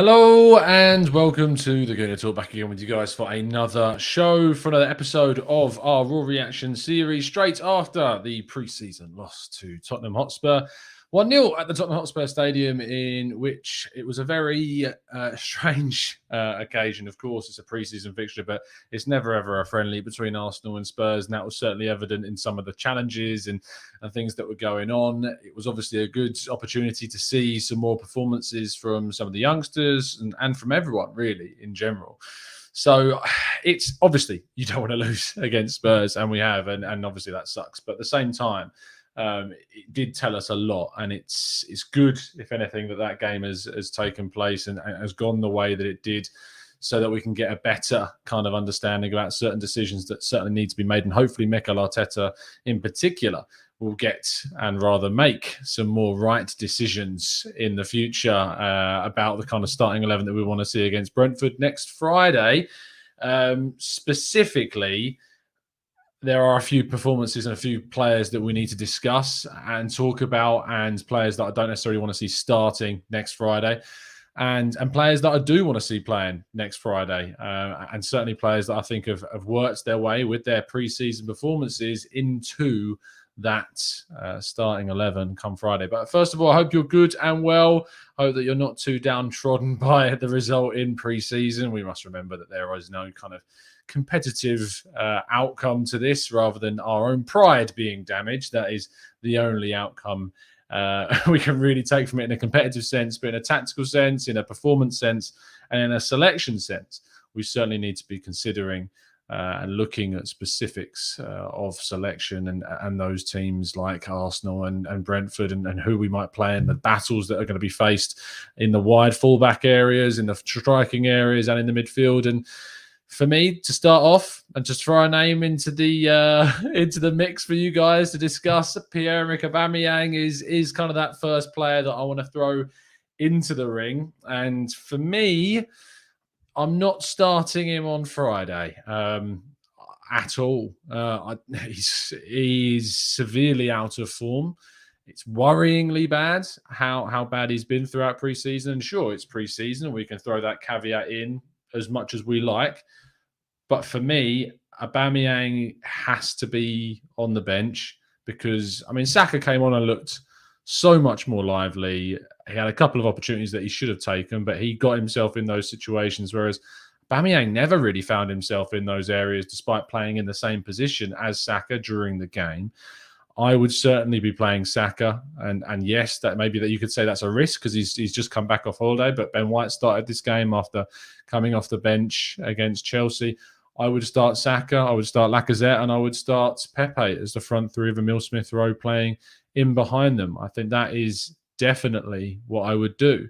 Hello and welcome to the Gooner Talk, back again with you guys for another show, for another episode of our Raw Reaction series, straight after the pre-season loss to Tottenham Hotspur. 1-0 at the Tottenham Hotspur Stadium, in which it was a very strange occasion. Of course, it's a pre-season fixture, but it's never ever a friendly between Arsenal and Spurs, and that was certainly evident in some of the challenges and things that were going on. It was obviously a good opportunity to see some more performances from some of the youngsters and from everyone, really, in general. So it's obviously you don't want to lose against Spurs, and we have, and obviously that sucks. But at the same time, it did tell us a lot, and it's good, if anything, that game has taken place and has gone the way that it did, so that we can get a better kind of understanding about certain decisions that certainly need to be made, and hopefully Mikel Arteta in particular will get and rather make some more right decisions in the future about the kind of starting 11 that we want to see against Brentford next Friday. Specifically, there are a few performances and a few players that we need to discuss and talk about, and players that I don't necessarily want to see starting next Friday, and players that I do want to see playing next Friday, and certainly players that I think have worked their way with their pre-season performances into that starting 11 come Friday. But first of all, I hope you're good and well. I hope that you're not too downtrodden by the result in pre-season. We must remember that there is no kind of competitive outcome to this, rather than our own pride being damaged. That is the only outcome we can really take from it in a competitive sense, but in a tactical sense, in a performance sense, and in a selection sense, we certainly need to be considering and looking at specifics of selection and those teams like Arsenal and Brentford, and who we might play, and the battles that are going to be faced in the wide fullback areas, in the striking areas, and in the midfield. And for me, to start off and just throw a name into the mix for you guys to discuss, Pierre-Emerick Aubameyang is kind of that first player that I want to throw into the ring. And for me, I'm not starting him on Friday at all. He's severely out of form. It's worryingly bad how bad he's been throughout pre-season. And sure, it's pre-season. We can throw that caveat in as much as we like. But for me, Aubameyang has to be on the bench, because, I mean, Saka came on and looked so much more lively. He had a couple of opportunities that he should have taken, but he got himself in those situations, whereas Aubameyang never really found himself in those areas, despite playing in the same position as Saka during the game. I would certainly be playing Saka, and yes, that maybe that you could say that's a risk, because he's just come back off holiday. But Ben White started this game after coming off the bench against Chelsea. I would start Saka, I would start Lacazette, and I would start Pepe as the front three of Emile Smith-Rowe playing in behind them. I think that is definitely what I would do.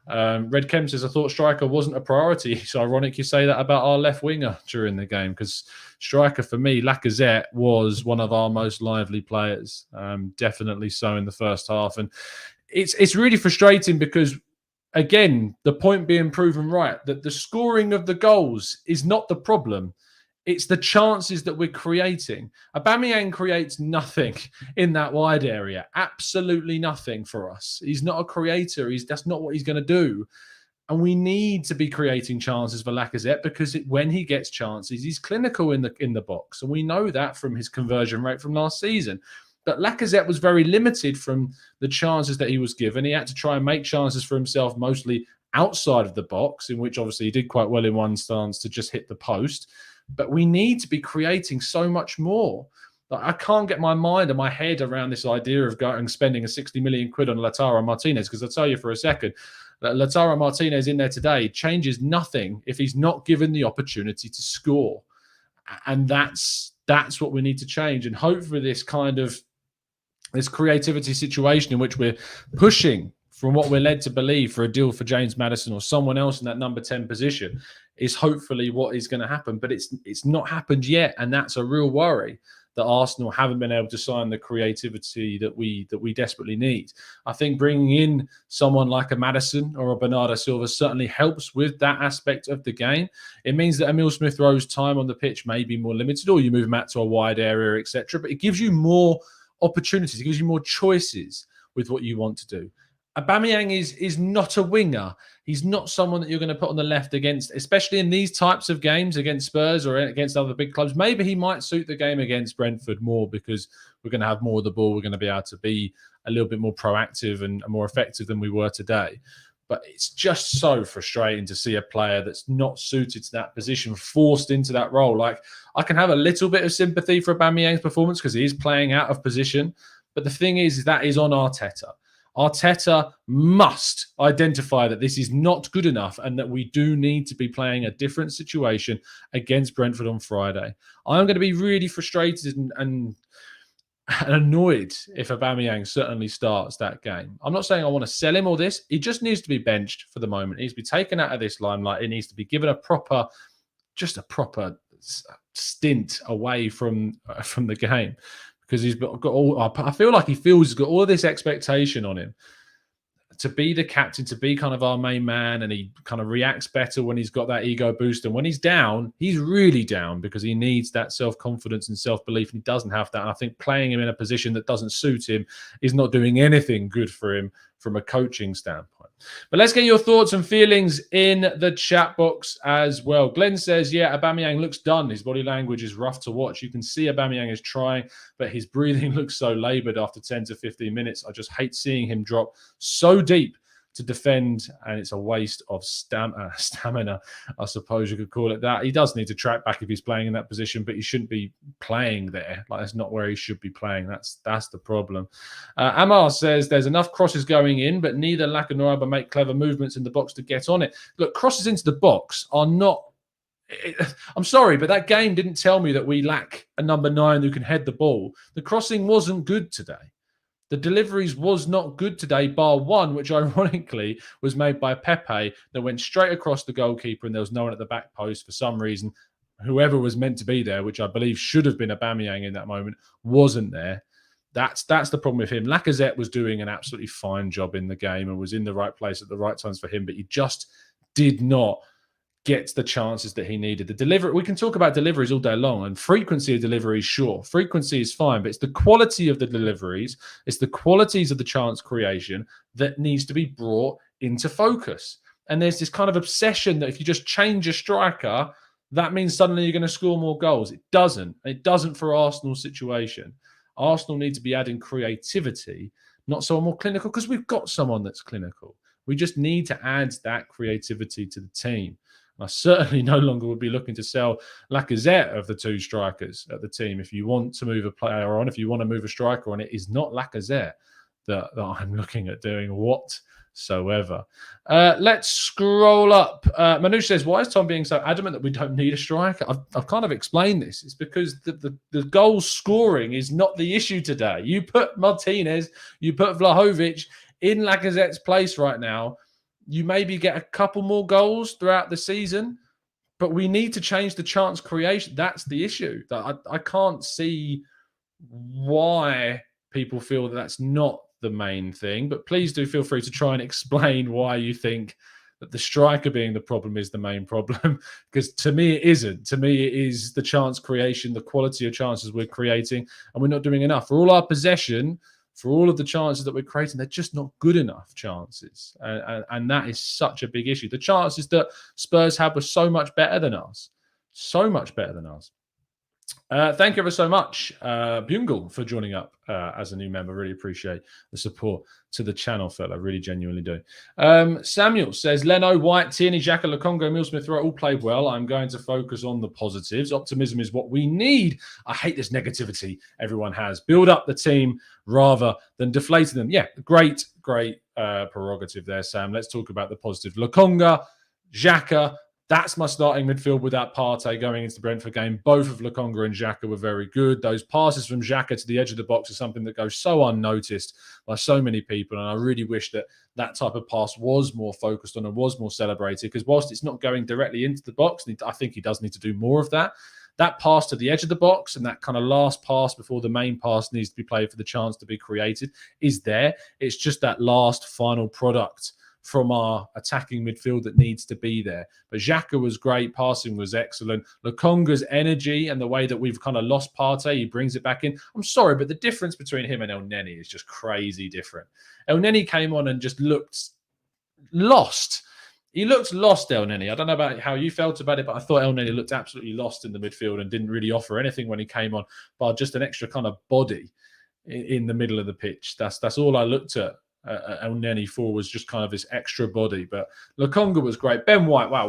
Red Kemp says, I thought striker wasn't a priority. It's ironic you say that about our left winger during the game, because striker for me, Lacazette, was one of our most lively players. Definitely so in the first half. And it's really frustrating, because again, the point being proven right, that the scoring of the goals is not the problem. It's the chances that we're creating. Aubameyang creates nothing in that wide area. Absolutely nothing for us. He's not a creator. That's not what he's going to do. And we need to be creating chances for Lacazette, because when he gets chances, he's clinical in the box. And we know that from his conversion rate from last season. But Lacazette was very limited from the chances that he was given. He had to try and make chances for himself, mostly outside of the box, in which obviously he did quite well in one stance to just hit the post. But we need to be creating so much more. Like, I can't get my mind and my head around this idea of going and spending a 60 million quid on Lautaro Martinez, because I'll tell you for a second, that Lautaro Martinez in there today changes nothing if he's not given the opportunity to score. And that's what we need to change. And hopefully this creativity situation in which we're pushing from what we're led to believe for a deal for James Maddison or someone else in that number 10 position is hopefully what is going to happen. But it's not happened yet, and that's a real worry, that Arsenal haven't been able to sign the creativity that we desperately need. I think bringing in someone like a Maddison or a Bernardo Silva certainly helps with that aspect of the game. It means that Emile Smith-Rowe's time on the pitch may be more limited, or you move him out to a wide area, etc. But it gives you more opportunities. It gives you more choices with what you want to do. Aubameyang is not a winger. He's not someone that you're going to put on the left against, especially in these types of games against Spurs or against other big clubs. Maybe he might suit the game against Brentford more because we're going to have more of the ball. We're going to be able to be a little bit more proactive and more effective than we were today. But it's just so frustrating to see a player that's not suited to that position forced into that role. Like, I can have a little bit of sympathy for Aubameyang's performance because he is playing out of position. But the thing is that is on Arteta. Arteta must identify that this is not good enough and that we do need to be playing a different situation against Brentford on Friday. I'm going to be really frustrated and annoyed if Aubameyang certainly starts that game. I'm not saying I want to sell him or this. He just needs to be benched for the moment. He needs to be taken out of this limelight. He needs to be given a proper stint away from the game. Because he's got all, I feel like he's got all of this expectation on him to be the captain, to be kind of our main man, and he kind of reacts better when he's got that ego boost. And when he's down, he's really down because he needs that self-confidence and self-belief, and he doesn't have that. And I think playing him in a position that doesn't suit him is not doing anything good for him from a coaching standpoint. But let's get your thoughts and feelings in the chat box as well. Glenn says, yeah, Aubameyang looks done. His body language is rough to watch. You can see Aubameyang is trying, but his breathing looks so laboured after 10 to 15 minutes. I just hate seeing him drop so deep to defend, and it's a waste of stamina, I suppose you could call it that. He does need to track back if he's playing in that position, but he shouldn't be playing there. Like, that's not where he should be playing. That's the problem. Amar says there's enough crosses going in, but neither Laka nor Alba make clever movements in the box to get on it. Look, crosses into the box are not... I'm sorry, but that game didn't tell me that we lack a number 9 who can head the ball. The crossing wasn't good today. The deliveries was not good today, bar one, which ironically was made by Pepe that went straight across the goalkeeper and there was no one at the back post for some reason. Whoever was meant to be there, which I believe should have been Aubameyang in that moment, wasn't there. That's the problem with him. Lacazette was doing an absolutely fine job in the game and was in the right place at the right times for him, but he just did not get the chances that he needed. The delivery, we can talk about deliveries all day long, and frequency of deliveries, sure. Frequency is fine, but it's the quality of the deliveries, it's the qualities of the chance creation that needs to be brought into focus. And there's this kind of obsession that if you just change a striker, that means suddenly you're going to score more goals. It doesn't. It doesn't for Arsenal's situation. Arsenal need to be adding creativity, not someone more clinical, because we've got someone that's clinical. We just need to add that creativity to the team. I certainly no longer would be looking to sell Lacazette of the 2 strikers at the team. If you want to move a player on, if you want to move a striker on, it is not Lacazette that I'm looking at doing whatsoever. Let's scroll up. Manu says, why is Tom being so adamant that we don't need a striker? I've kind of explained this. It's because the goal scoring is not the issue today. You put Martinez, you put Vlahovic in Lacazette's place right now, you maybe get a couple more goals throughout the season, but we need to change the chance creation. That's the issue. I can't see why people feel that that's not the main thing, but please do feel free to try and explain why you think that the striker being the problem is the main problem, because to me it isn't. To me it is the chance creation, the quality of chances we're creating, and we're not doing enough. For all our possession, for all of the chances that we're creating, they're just not good enough chances. And that is such a big issue. The chances that Spurs had were so much better than us. So much better than us. Thank you ever so much, Bungle, for joining up as a new member. Really appreciate the support to the channel, fella. Really genuinely do. Samuel says, Leno, White, Tierney, Xhaka, Lokonga, Emile Smith-Rowe all played well. I'm going to focus on the positives. Optimism is what we need. I hate this negativity everyone has. Build up the team rather than deflating them. Yeah, great prerogative there, Sam. Let's talk about the positive. Lokonga, Xhaka, that's my starting midfield with that Partey going into the Brentford game. Both of Lokonga and Xhaka were very good. Those passes from Xhaka to the edge of the box is something that goes so unnoticed by so many people. And I really wish that that type of pass was more focused on and was more celebrated, because whilst it's not going directly into the box, I think he does need to do more of that. That pass to the edge of the box and that kind of last pass before the main pass needs to be played for the chance to be created is there. It's just that last final product from our attacking midfield that needs to be there. But Xhaka was great. Passing was excellent. Lokonga's energy and the way that we've kind of lost Partey, he brings it back in. I'm sorry, but the difference between him and El Neni is just crazy different. El Neni came on and just looked lost. He looked lost, El Neni. I don't know about how you felt about it, but I thought El Neni looked absolutely lost in the midfield and didn't really offer anything when he came on, but just an extra kind of body in the middle of the pitch. That's all I looked at El Neni for, was just kind of this extra body. But Lokonga was great. Ben White, wow,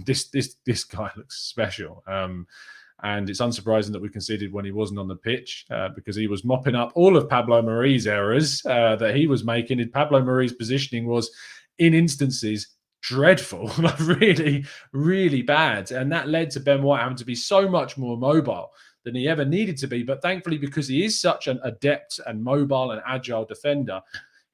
this guy looks special. And it's unsurprising that we conceded when he wasn't on the pitch, because he was mopping up all of Pablo Mari's errors that he was making. Pablo Mari's positioning was, in instances, dreadful, like really, really bad. And that led to Ben White having to be so much more mobile than he ever needed to be. But thankfully, because he is such an adept and mobile and agile defender,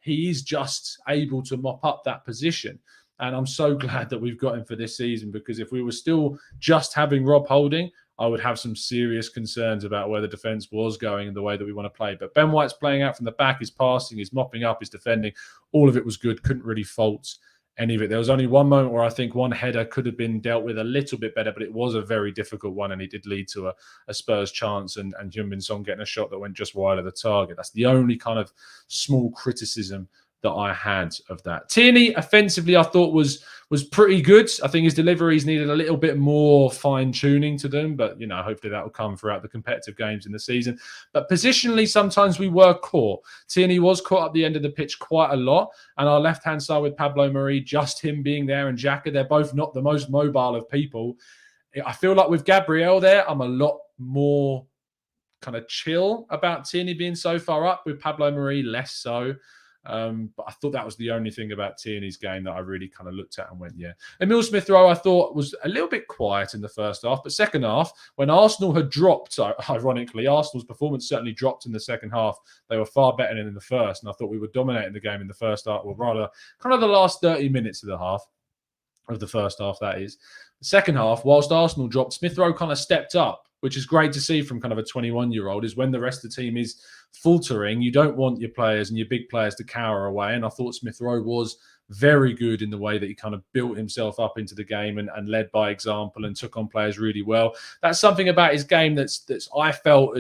he is just able to mop up that position. And I'm so glad that we've got him for this season, because if we were still just having Rob Holding, I would have some serious concerns about where the defence was going and the way that we want to play. But Ben White's playing out from the back, his passing, his mopping up, his defending, all of it was good. Couldn't really fault any of it. There was only one moment where I think one header could have been dealt with a little bit better, but it was a very difficult one, and it did lead to a Spurs chance and Heung-min Son getting a shot that went just wide of the target. That's the only kind of small criticism that I had of that. Tierney, offensively, I thought was pretty good. I think his deliveries needed a little bit more fine-tuning to them, but, you know, hopefully that will come throughout the competitive games in the season. But positionally, sometimes we were caught. Tierney was caught up the end of the pitch quite a lot, and our left-hand side with Pablo Mari, just him being there, and Xhaka, they're both not the most mobile of people. I feel like with Gabriel there, I'm a lot more kind of chill about Tierney being so far up. With Pablo Mari, less so. But I thought that was the only thing about Tierney's game that I really kind of looked at and went, yeah. Emile Smith-Rowe, I thought, was a little bit quiet in the first half, but second half, when Arsenal had dropped, ironically, Arsenal's performance certainly dropped in the second half. They were far better than in the first, and I thought we were dominating the game in the first half, or rather, kind of the last 30 minutes of the first half, that is. The second half, whilst Arsenal dropped, Smith-Rowe kind of stepped up, which is great to see from kind of a 21-year-old, is when the rest of the team is faltering, you don't want your players and your big players to cower away. And I thought Smith-Rowe was very good in the way that he kind of built himself up into the game and led by example and took on players really well. That's something about his game that's I felt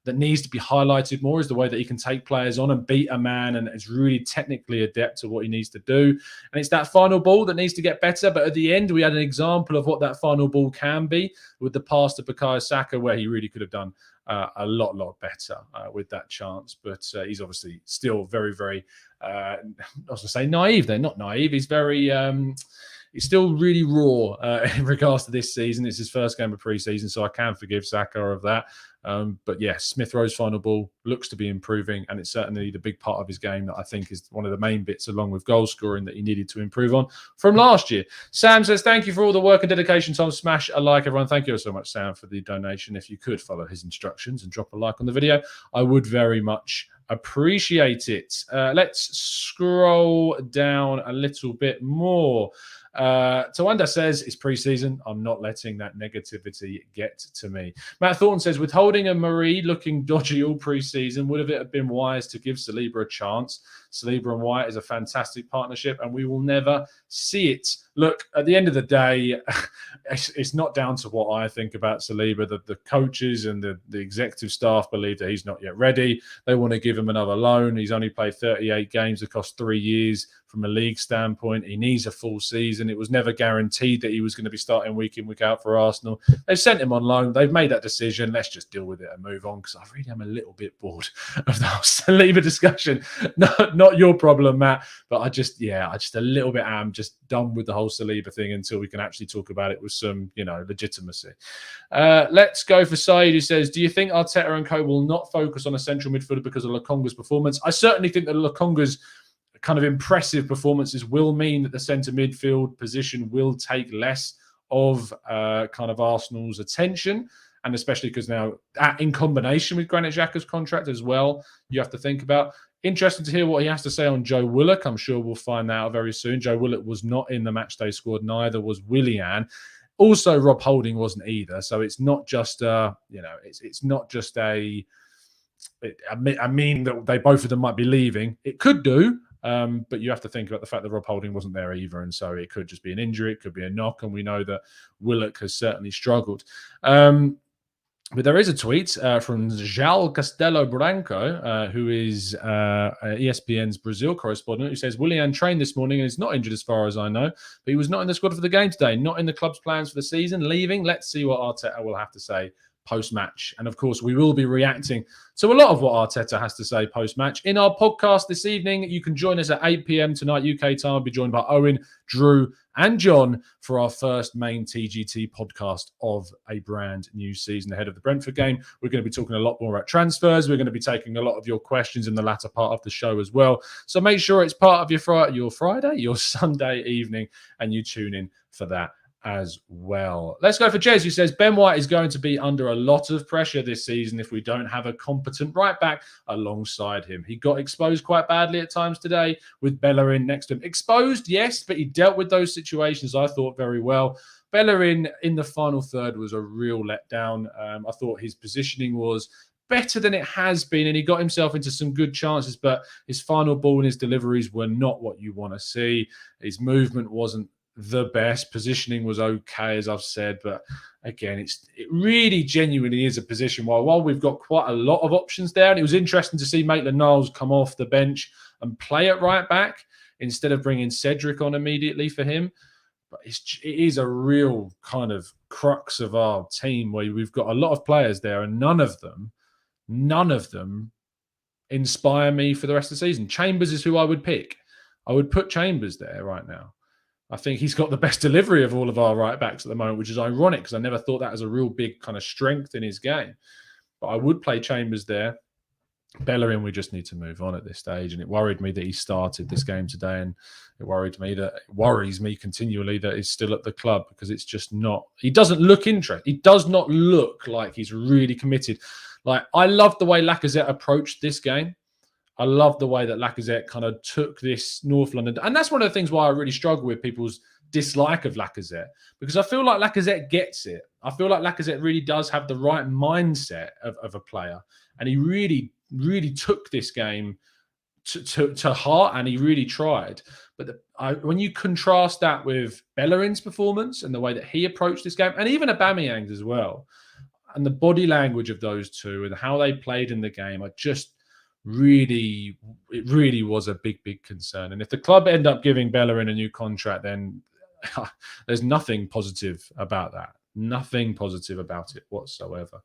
that needs to be highlighted more, is the way that he can take players on and beat a man, and is really technically adept to what he needs to do. And it's that final ball that needs to get better. But at the end, we had an example of what that final ball can be with the pass to Bukayo Saka, where he really could have done a lot better with that chance. But he's obviously still very, very, I was going to say naive. They're not naive. He's very... he's still really raw in regards to this season. It's his first game of pre-season, so I can forgive Saka of that. But yes, Smith-Rowe's final ball looks to be improving, and it's certainly the big part of his game that I think is one of the main bits, along with goal scoring, that he needed to improve on from last year. Sam says, thank you for all the work and dedication, Tom. Smash a like, everyone. Thank you so much, Sam, for the donation. If you could follow his instructions and drop a like on the video, I would very much appreciate it. Let's scroll down a little bit more. Tawanda says, it's pre-season. I'm not letting that negativity get to me. Matt Thornton says, with Holding and Marie looking dodgy all pre-season, would it have been wise to give Saliba a chance? Saliba and White is a fantastic partnership, and we will never see it. Look, at the end of the day, it's not down to what I think about Saliba. The coaches and the executive staff believe that he's not yet ready. They want to give him another loan. He's only played 38 games across 3 years. From a league standpoint, he needs a full season. It was never guaranteed that he was going to be starting week in, week out for Arsenal. They've sent him on loan. They've made that decision. Let's just deal with it and move on, because I really am a little bit bored of the whole Saliba discussion. Not your problem, Matt, but I just a little bit am just done with the whole Saliba thing until we can actually talk about it with some, legitimacy. Let's go for Saeed, who says, do you think Arteta and co will not focus on a central midfielder because of Lokonga's performance? I certainly think that Lokonga's kind of impressive performances will mean that the centre midfield position will take less of kind of Arsenal's attention, and especially because now, in combination with Granit Xhaka's contract as well, you have to think about. Interesting to hear what he has to say on Joe Willock. I'm sure we'll find that out very soon. Joe Willock was not in the matchday squad, neither was Willian. Also, Rob Holding wasn't either. So it's not just it's not just a meaning that both of them might be leaving. It could do. But you have to think about the fact that Rob Holding wasn't there either. And so it could just be an injury. It could be a knock. And we know that Willock has certainly struggled. But there is a tweet from João Castelo Branco, who is ESPN's Brazil correspondent, who says, Willian trained this morning and is not injured as far as I know, but he was not in the squad for the game today, not in the club's plans for the season, leaving. Let's see what Arteta will have to say post-match. And of course, we will be reacting to a lot of what Arteta has to say post-match. In our podcast this evening, you can join us at 8 p.m. tonight, UK time. I'll be joined by Owen, Drew, and John for our first main TGT podcast of a brand new season ahead of the Brentford game. We're going to be talking a lot more about transfers. We're going to be taking a lot of your questions in the latter part of the show as well. So make sure it's part of your Sunday evening, and you tune in for that as well. Let's go for Jez, who says Ben White is going to be under a lot of pressure this season if we don't have a competent right back alongside him. He got exposed quite badly at times today with Bellerin next to him. Exposed, yes, but he dealt with those situations, I thought, very well. Bellerin in the final third was a real letdown. I thought his positioning was better than it has been, and he got himself into some good chances, but his final ball and his deliveries were not what you want to see. His movement wasn't the best. Positioning was okay, as I've said, but again, it really genuinely is a position while we've got quite a lot of options there. And it was interesting to see Maitland-Niles come off the bench and play at right back instead of bringing Cedric on immediately for him. But it is a real kind of crux of our team where we've got a lot of players there, and none of them inspire me for the rest of the season. Chambers is who I would pick. I would put Chambers there right now. I think he's got the best delivery of all of our right backs at the moment, which is ironic because I never thought that was a real big kind of strength in his game. But I would play Chambers there. Bellerin, we just need to move on at this stage. And it worried me that he started this game today. And it worries me continually that he's still at the club because it's just not, he doesn't look interested. He does not look like he's really committed. Like, I love the way Lacazette approached this game. I love the way that Lacazette kind of took this North London. And that's one of the things why I really struggle with people's dislike of Lacazette, because I feel like Lacazette gets it. I feel like Lacazette really does have the right mindset of a player. And he really, really took this game to heart, and he really tried. But when you contrast that with Bellerin's performance and the way that he approached this game, and even Aubameyang's as well, and the body language of those two and how they played in the game, it really was a big, big concern. And if the club end up giving Bellerin a new contract, then there's nothing positive about that. Nothing positive about it whatsoever.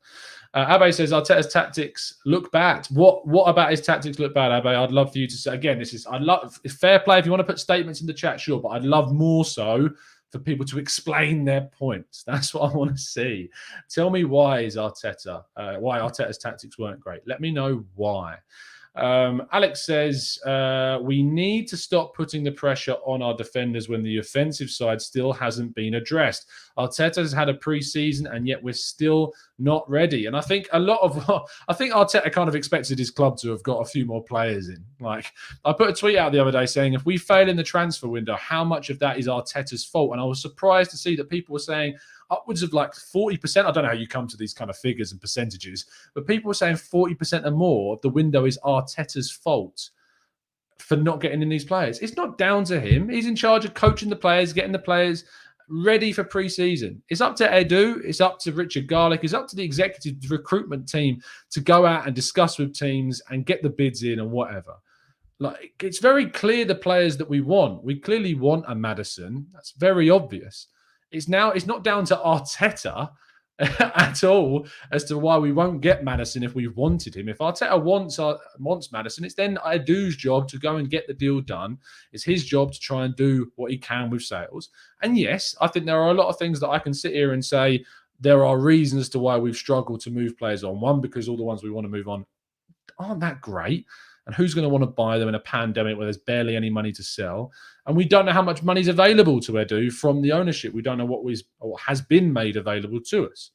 Abe says Arteta's tactics look bad. What about his tactics look bad, Abe? I'd love for you to say again. I'd love fair play if you want to put statements in the chat, sure, but I'd love more so for people to explain their points. That's what I want to see. Tell me why Arteta's tactics weren't great. Let me know why. Alex says, we need to stop putting the pressure on our defenders when the offensive side still hasn't been addressed. Arteta has had a pre-season and yet we're still not ready. And I think Arteta kind of expected his club to have got a few more players in. Like, I put a tweet out the other day saying, if we fail in the transfer window, how much of that is Arteta's fault? And I was surprised to see that people were saying upwards of like 40%. I don't know how you come to these kind of figures and percentages, but people were saying 40% or more of the window is Arteta's fault for not getting in these players. It's not down to him. He's in charge of coaching the players, getting the players ready for pre-season. It's up to Edu. It's up to Richard Garlick. It's up to the executive recruitment team to go out and discuss with teams and get the bids in and whatever. Like, it's very clear the players that we want. We clearly want a Maddison. That's very obvious. It's not down to Arteta at all as to why we won't get Maddison if we wanted him. If Arteta wants Maddison, it's then Edu's job to go and get the deal done. It's his job to try and do what he can with sales. And yes, I think there are a lot of things that I can sit here and say there are reasons as to why we've struggled to move players on. One, because all the ones we want to move on aren't that great. And who's going to want to buy them in a pandemic where there's barely any money to sell? And we don't know how much money is available to Edu from the ownership. We don't know what has been made available to us.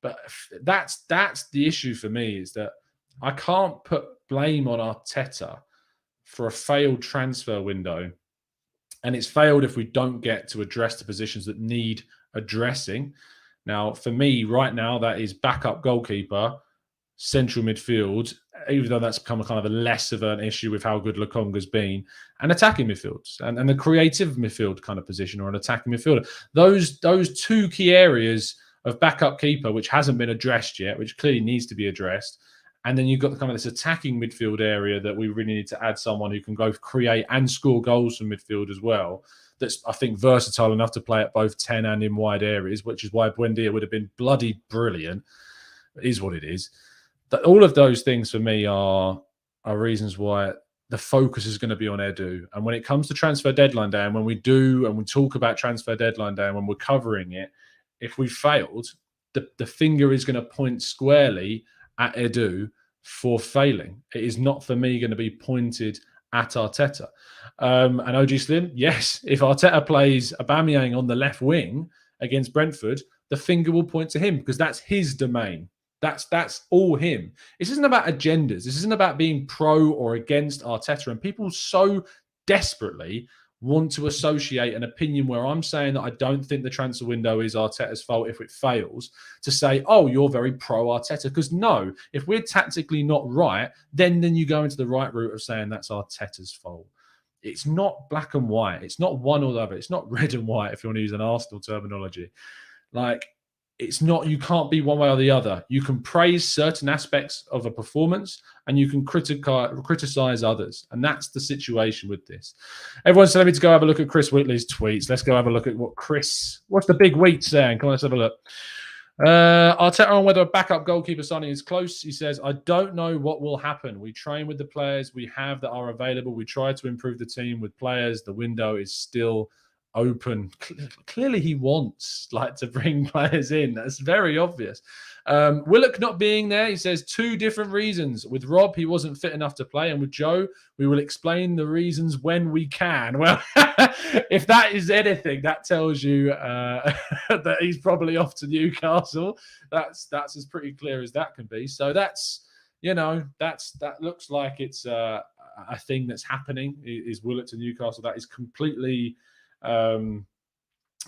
But that's the issue for me, is that I can't put blame on Arteta for a failed transfer window. And it's failed if we don't get to address the positions that need addressing. Now, for me, right now, that is backup goalkeeper, central midfield, even though that's become a kind of a less of an issue with how good Lokonga's been, and attacking midfields and the creative midfield kind of position or an attacking midfielder. Those two key areas of backup keeper, which hasn't been addressed yet, which clearly needs to be addressed. And then you've got kind of this attacking midfield area that we really need to add someone who can both create and score goals from midfield as well. That's, I think, versatile enough to play at both 10 and in wide areas, which is why Buendia would have been bloody brilliant. It is what it is. All of those things for me are reasons why the focus is going to be on Edu. And when it comes to transfer deadline day, and when we talk about transfer deadline day and when we're covering it, if we failed, the finger is going to point squarely at Edu for failing. It is not, for me, going to be pointed at Arteta. And OG Slim, yes, if Arteta plays Aubameyang on the left wing against Brentford, the finger will point to him because that's his domain. That's all him. This isn't about agendas. This isn't about being pro or against Arteta. And people so desperately want to associate an opinion where I'm saying that I don't think the transfer window is Arteta's fault if it fails, to say, oh, you're very pro Arteta. Because no, if we're tactically not right, then you go into the right route of saying that's Arteta's fault. It's not black and white. It's not one or the other. It's not red and white, if you want to use an Arsenal terminology. Like, it's not, you can't be one way or the other. You can praise certain aspects of a performance and you can criticize others. And that's the situation with this. Everyone's telling me to go have a look at Chris Whitley's tweets. Let's go have a look at what's the big wheat saying? Come on, let's have a look. Arteta on whether a backup goalkeeper signing is close. He says, I don't know what will happen. We train with the players we have that are available. We try to improve the team with players. The window is still open. Clearly he wants to bring players in. That's very obvious. Willock not being there, he says 2 different reasons. With Rob, he wasn't fit enough to play, and with Joe, we will explain the reasons when we can. Well, if that is anything, that tells you that he's probably off to Newcastle. That's as pretty clear as that can be. So that looks like it's a thing that's happening. Is Willock to Newcastle? That is completely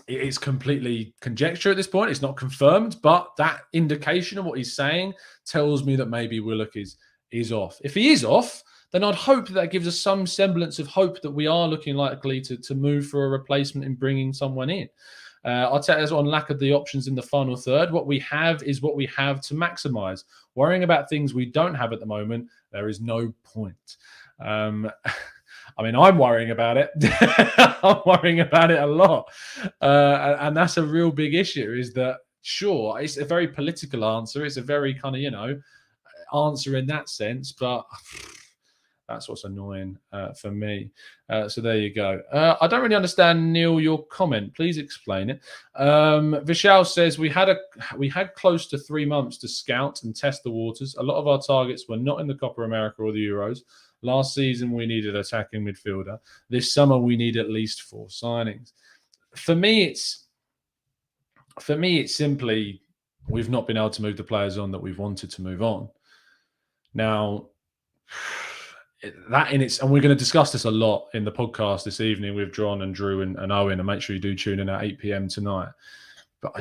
it's completely conjecture at this point. It's not confirmed, but that indication of what he's saying tells me that maybe Willock is off. If he is off, then I'd hope that gives us some semblance of hope that we are looking likely to move for a replacement in bringing someone in. Arteta's on lack of the options in the final third. What we have is what we have to maximise. Worrying about things we don't have at the moment, there is no point. I mean, I'm worrying about it. I'm worrying about it a lot. And that's a real big issue, is that, sure, it's a very political answer. It's a very kind of, answer in that sense. But that's what's annoying for me. So there you go. I don't really understand, Neil, your comment. Please explain it. Vishal says, we had close to 3 months to scout and test the waters. A lot of our targets were not in the Copa America or the Euros. Last season, we needed attacking midfielder. This summer, we need at least 4 signings. For me, it's simply we've not been able to move the players on that we've wanted to move on. Now, and we're going to discuss this a lot in the podcast this evening with John and Drew and Owen, and make sure you do tune in at 8 p.m. tonight. But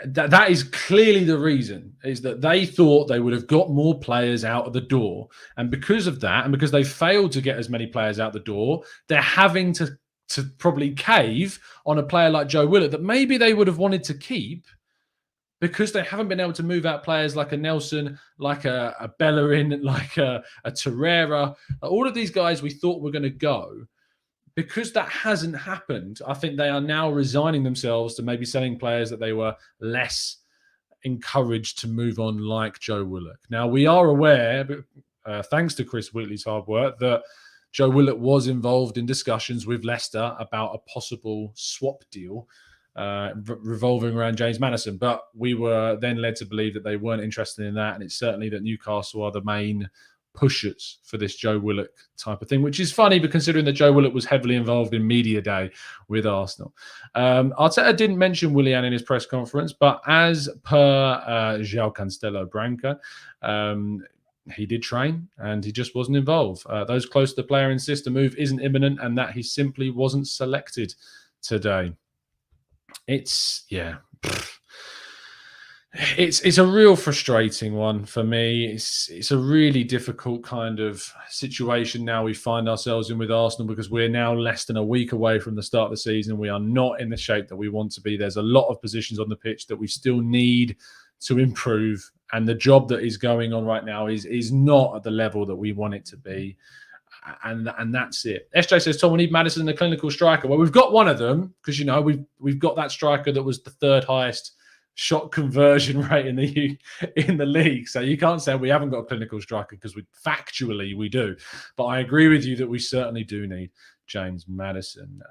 that is clearly the reason, is that they thought they would have got more players out of the door. And because of that, and because they failed to get as many players out the door, they're having to probably cave on a player like Joe Willock that maybe they would have wanted to keep, because they haven't been able to move out players like a Nelson, like a Bellerin, like a Torreira. All of these guys we thought were going to go. Because that hasn't happened, I think they are now resigning themselves to maybe selling players that they were less encouraged to move on, like Joe Willock. Now, we are aware, thanks to Chris Whitley's hard work, that Joe Willock was involved in discussions with Leicester about a possible swap deal revolving around James Maddison. But we were then led to believe that they weren't interested in that, and it's certainly that Newcastle are the main pushers for this Joe Willock type of thing, which is funny, but considering that Joe Willock was heavily involved in media day with Arsenal. Arteta didn't mention Willian in his press conference, but as per João Cancelo Branca, he did train and he just wasn't involved. Those close to the player insist the move isn't imminent and that he simply wasn't selected today. It's, yeah. It's a real frustrating one for me. It's a really difficult kind of situation now we find ourselves in with Arsenal, because we're now less than a week away from the start of the season. We are not in the shape that we want to be. There's a lot of positions on the pitch that we still need to improve, and the job that is going on right now is not at the level that we want it to be. And that's it. SJ says, Tom, we need Maddison, the clinical striker. Well, we've got one of them, because we've got that striker that was the third highest shot conversion rate in the league. So you can't say we haven't got a clinical striker, because factually we do. But I agree with you that we certainly do need James Maddison.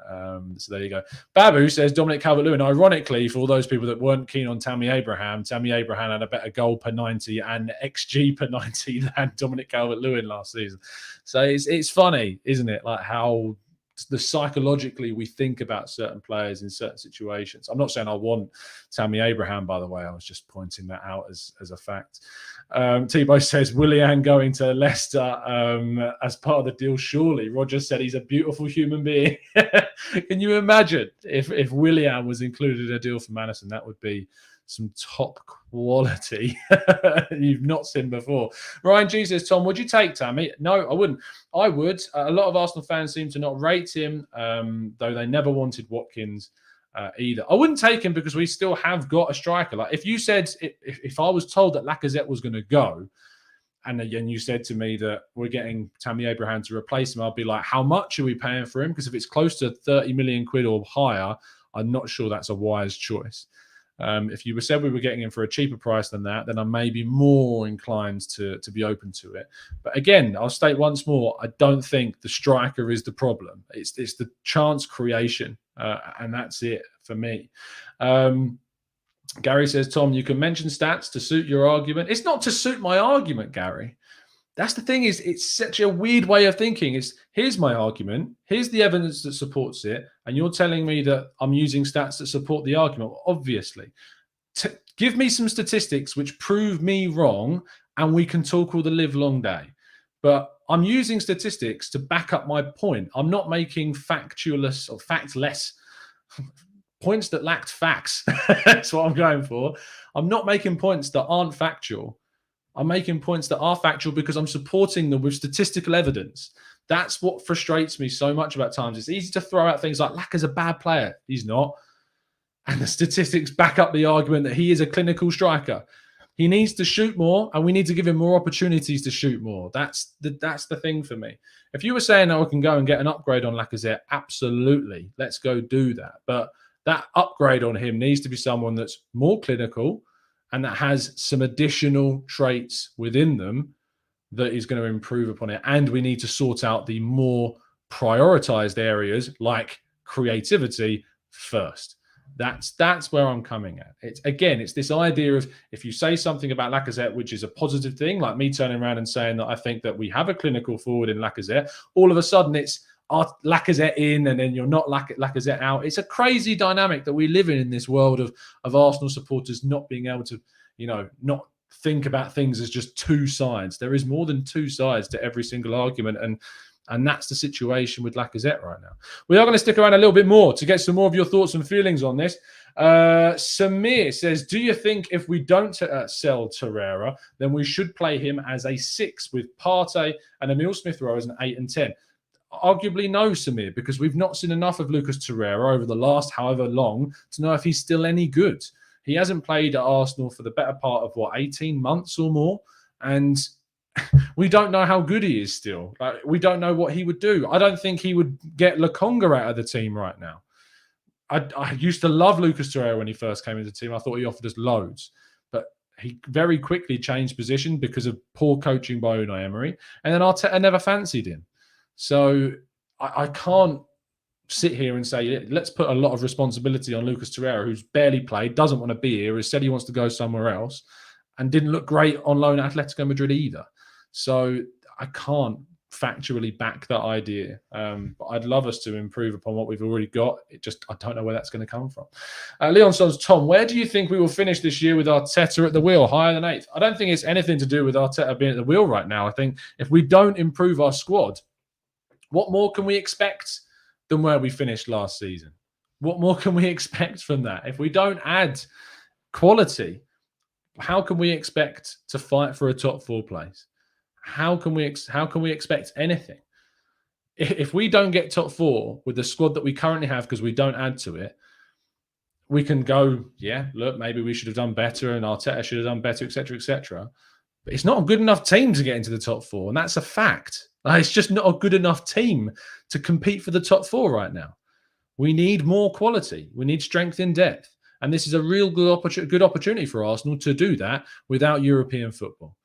So there you go. Babu says Dominic Calvert-Lewin. Ironically, for all those people that weren't keen on Tammy Abraham had a better goal per 90 and XG per 90 than Dominic Calvert-Lewin last season. So it's funny, isn't it? Like how psychologically we think about certain players in certain situations. I'm not saying I want Tammy Abraham, by the way. I was just pointing that out as a fact. Tebow says, Willian going to Leicester as part of the deal, surely. Roger said he's a beautiful human being. Can you imagine if Willian was included in a deal for Maddison? That would be some top quality you've not seen before. Ryan G says, Tom, would you take Tammy? No, I wouldn't. I would. A lot of Arsenal fans seem to not rate him, though they never wanted Watkins either. I wouldn't take him because we still have got a striker. Like if you said, if I was told that Lacazette was going to go, and again you said to me that we're getting Tammy Abraham to replace him, I'd be like, how much are we paying for him? Because if it's close to 30 million quid or higher, I'm not sure that's a wise choice. If you said we were getting him for a cheaper price than that, then I may be more inclined to be open to it. But again, I'll state once more, I don't think the striker is the problem. It's the chance creation, and that's it for me. Gary says, Tom, you can mention stats to suit your argument. It's not to suit my argument, Gary. That's the thing, is it's such a weird way of thinking. Here's my argument, here's the evidence that supports it, and you're telling me that I'm using stats that support the argument. Well, obviously, give me some statistics which prove me wrong, and we can talk all the live long day. But I'm using statistics to back up my point. I'm not making factless or factless points that lacked facts. That's what I'm going for. I'm not making points that aren't factual. I'm making points that are factual because I'm supporting them with statistical evidence. That's what frustrates me so much about times. It's easy to throw out things like Lacazette's a bad player. He's not. And the statistics back up the argument that he is a clinical striker. He needs to shoot more, and we need to give him more opportunities to shoot more. That's the thing for me. If you were saying, I can go and get an upgrade on Lacazette, absolutely. Let's go do that. But that upgrade on him needs to be someone that's more clinical and that has some additional traits within them that is going to improve upon it. And we need to sort out the more prioritized areas like creativity first. That's where I'm coming at. It's this idea of, if you say something about Lacazette, which is a positive thing, like me turning around and saying that I think that we have a clinical forward in Lacazette, all of a sudden it's Lacazette in, and then you're not Lacazette out. It's a crazy dynamic that we live in this world of Arsenal supporters not being able to, not think about things as just two sides. There is more than two sides to every single argument, and that's the situation with Lacazette right now. We are going to stick around a little bit more to get some more of your thoughts and feelings on this. Samir says, do you think if we don't sell Torreira, then we should play him as a 6 with Partey and Emile Smith-Rowe as an 8 and 10? Arguably no, Samir, because we've not seen enough of Lucas Torreira over the last however long to know if he's still any good. He hasn't played at Arsenal for the better part of, 18 months or more, and we don't know how good he is still. We don't know what he would do. I don't think he would get Lokonga out of the team right now. I used to love Lucas Torreira when he first came into the team. I thought he offered us loads, but he very quickly changed position because of poor coaching by Unai Emery, and then Arteta never fancied him. So I can't sit here and say, let's put a lot of responsibility on Lucas Torreira, who's barely played, doesn't want to be here, has said he wants to go somewhere else, and didn't look great on loan at Atletico Madrid either. So I can't factually back that idea. But I'd love us to improve upon what we've already got. I don't know where that's going to come from. Leon says, Tom, where do you think we will finish this year with Arteta at the wheel, higher than 8th? I don't think it's anything to do with Arteta being at the wheel right now. I think if we don't improve our squad, what more can we expect than where we finished last season? What more can we expect from that? If we don't add quality, how can we expect to fight for a top 4 place? How can we expect anything? If we don't get top 4 with the squad that we currently have, because we don't add to it, we can go, yeah, look, maybe we should have done better and Arteta should have done better, etc., etc. But it's not a good enough team to get into the top 4, and that's a fact. It's just not a good enough team to compete for the top 4 right now. We need more quality. We need strength in depth. And this is a real good opportunity for Arsenal to do that without European football.